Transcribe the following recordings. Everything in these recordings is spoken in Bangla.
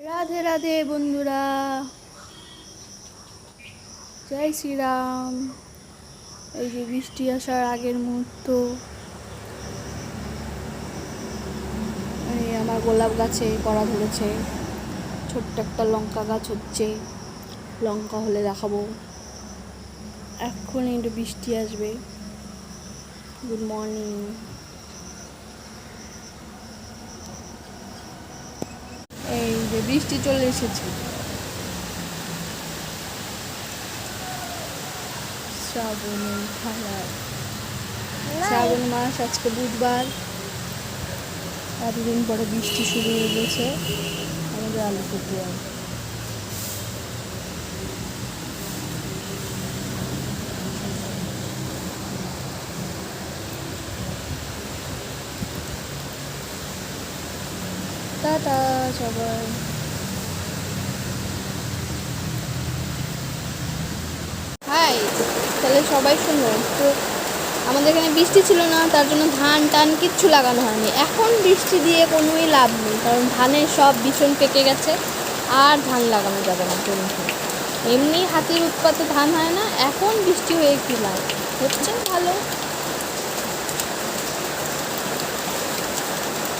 রাধে রাধে বন্ধুরা, জয় শ্রীরাম। এই যে বৃষ্টি আসার আগের মুহূর্ত, এই আমার গোলাপ গাছে কড়া ধরেছে, ছোট্ট একটা লঙ্কা গাছ হচ্ছে, লঙ্কা হলে দেখাবো। এক্ষুনি একটু বৃষ্টি আসবে। Good morning. এই যে বৃষ্টি চলে এসেছে। শ্রাবণের ধারা, শ্রাবণ মাস, আজকে বুধবার। এতদিন পরে বৃষ্টি শুরু হয়ে গেছে আমাদের আলিপুরদুয়ার। টাটা সবাই। হাই, তাহলে সবাই শুনো তো। আমাদের এখানে বৃষ্টি ছিল না, তার জন্য ধান টান কিচ্ছু লাগানো হয়নি। এখন বৃষ্টি দিয়ে কোনোই লাভ নেই, কারণ ধানের সব বিছন পেকে গেছে, আর ধান লাগানো যাবে না জমিতে। এমনি হাতির উৎপাতে ধান হয় না, এখন বৃষ্টি হয়ে কী লাভ? হচ্ছে ভালো।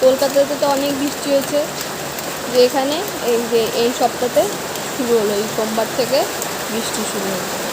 কলকাতাতে তো অনেক বৃষ্টি হয়েছে, যে এখানে এই যে এই সপ্তাহে শুরু হলো, এই সোমবার থেকে বৃষ্টি শুরু হলো।